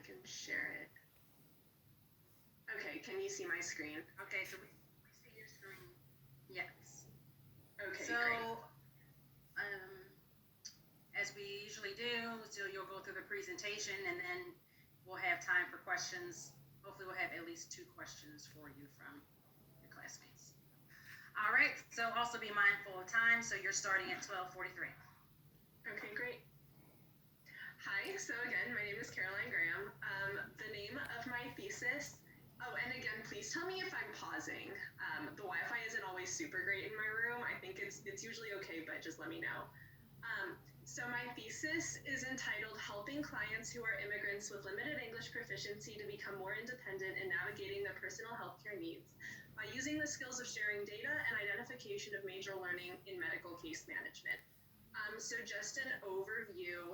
can share it. Okay, can you see my screen? Okay, so we see your screen. Yes. Okay, So, great. as we usually do, so you'll go through the presentation and then we'll have time for questions. Hopefully we'll have at least 2 questions for you from your classmates. All right, so also be mindful of time, so you're starting at 12:43. Okay, great. Hi, so again, my name is Caroline Graham. The name of my thesis, and again, please tell me if I'm pausing. The Wi-Fi isn't always super great in my room. I think it's usually okay, but just let me know. So my thesis is entitled Helping Clients Who Are Immigrants with Limited English Proficiency to Become More Independent in Navigating Their Personal Healthcare Needs by Using the Skills of Sharing Data and Identification of Major Learning in Medical Case Management. So just an overview,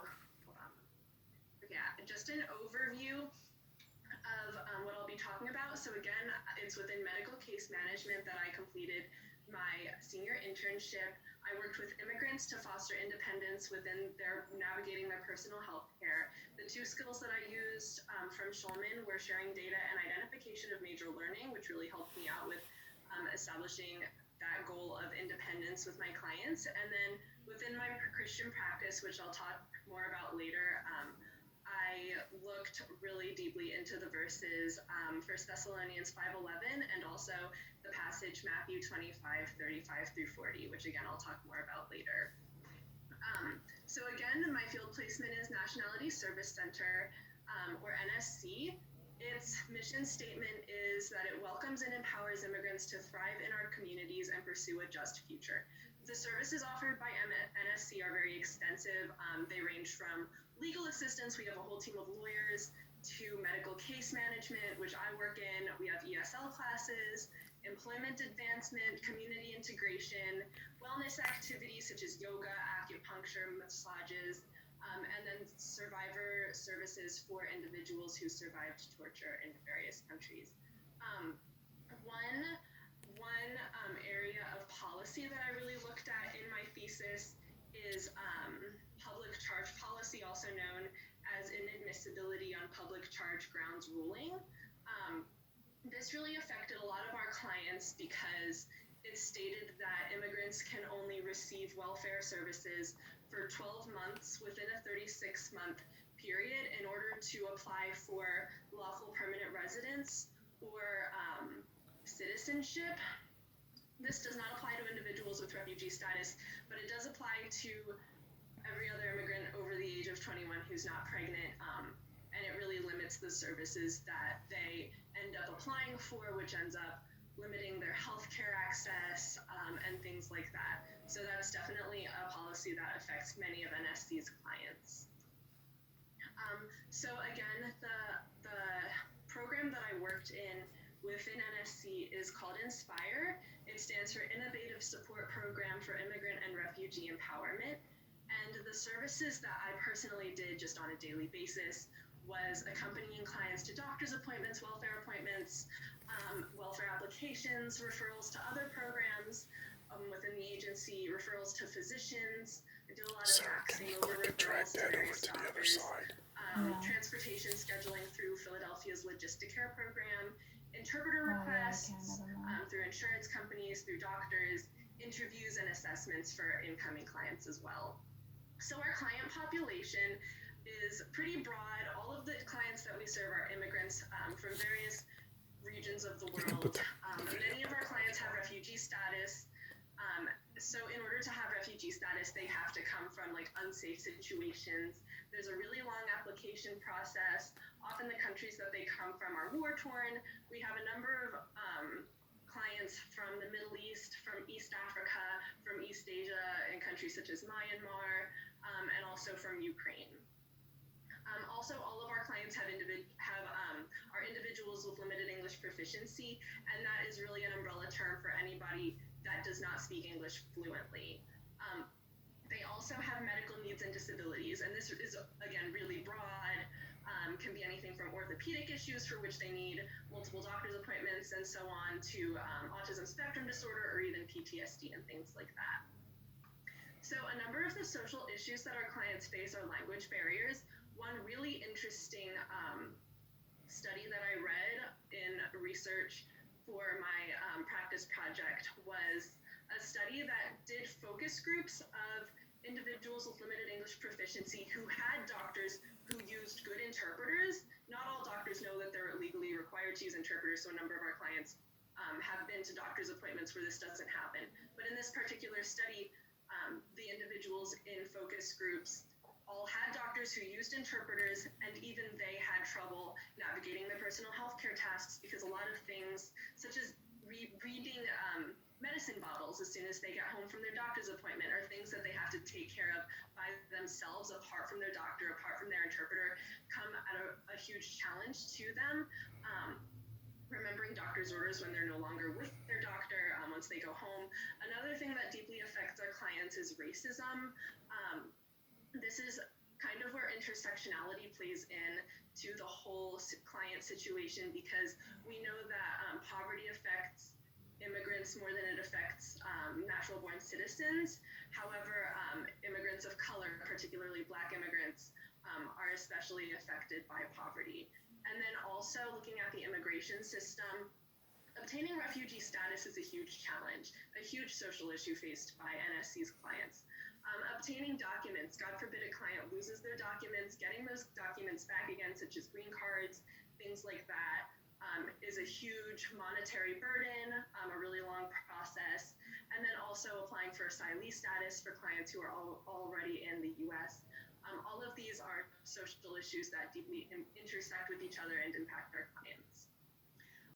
just an overview of what I'll be talking about. So again, it's within medical case management that I completed my senior internship. I worked with immigrants to foster independence within their navigating their personal health care. The 2 skills that I used from Schulman were sharing data and identification of major learning, which really helped me out with establishing that goal of independence with my clients. And then within my Christian practice, which I'll talk more about later, I looked really deeply into the verses 1 Thessalonians 5:11 and also the passage Matthew 25:35 through 40, which again I'll talk more about later. So again, my field placement is Nationality Service Center, or NSC. Its mission statement is that it welcomes and empowers immigrants to thrive in our communities and pursue a just future. The services offered by NSC are very extensive. They range from legal assistance, we have a whole team of lawyers, to medical case management, which I work in. We have ESL classes, employment advancement, community integration, wellness activities such as yoga, acupuncture, massages, and then survivor services for individuals who survived torture in various countries. One area of policy that I really looked at in my thesis is public charge policy, also known as inadmissibility on public charge grounds ruling. This really affected a lot of our clients because it stated that immigrants can only receive welfare services for 12 months within a 36-month period in order to apply for lawful permanent residence or citizenship. This does not apply to individuals with refugee status, but it does apply to every other immigrant over the age of 21 who's not pregnant, and it really limits the services that they end up applying for, which ends up limiting their healthcare access and things like that. So that's definitely a policy that affects many of NSC's clients. So again, the program that I worked in within NSC is called INSPIRE. It stands for Innovative Support Program for Immigrant and Refugee Empowerment. And the services that I personally did just on a daily basis was accompanying clients to doctor's appointments, welfare appointments, welfare applications, referrals to other programs within the agency, referrals to physicians. I did a lot of faxing over referrals to various doctors, transportation scheduling through Philadelphia's Logisticare program, interpreter requests through insurance companies, through doctors, interviews and assessments for incoming clients as well. So our client population is pretty broad. All of the clients that we serve are immigrants from various regions of the world. Many of our clients have refugee status. So in order to have refugee status, they have to come from like unsafe situations. There's a really long application process. Often the countries that they come from are war-torn. We have a number of clients from the Middle East, from East Africa, from East Asia, and countries such as Myanmar, and also from Ukraine. Also, all of our clients are individuals with limited English proficiency, and that is really an umbrella term for anybody that does not speak English fluently. They also have medical needs and disabilities, and this is, again, really broad. Can be anything from orthopedic issues for which they need multiple doctor's appointments and so on, to autism spectrum disorder or even PTSD and things like that. So a number of the social issues that our clients face are language barriers. one really interesting study that I read in research for my practice project was a study that did focus groups of individuals with limited English proficiency who had doctors who used good interpreters. Not all doctors know that they're legally required to use interpreters, so a number of our clients have been to doctor's appointments where this doesn't happen. But in this particular study, the individuals in focus groups all had doctors who used interpreters, and even they had trouble navigating their personal health care tasks because a lot of things, such as reading medicine bottles as soon as they get home from their doctor's appointment, are things that they have to take care of by themselves, apart from their doctor, apart from their interpreter, come at a huge challenge to them. Remembering doctor's orders when they're no longer with their doctor, once they go home. Another thing that deeply affects our clients is racism. This is kind of where intersectionality plays in to the whole client situation, because we know that poverty affects immigrants more than it affects natural-born citizens. However, immigrants of color, particularly Black immigrants, are especially affected by poverty. And then also looking at the immigration system, obtaining refugee status is a huge challenge, a huge social issue faced by NSC's clients. Obtaining documents, God forbid a client loses their documents, getting those documents back again, such as green cards, things like that, is a huge monetary burden, a really long process. And then also applying for asylee status for clients who are already in the US. All of these are social issues that deeply intersect with each other and impact our clients.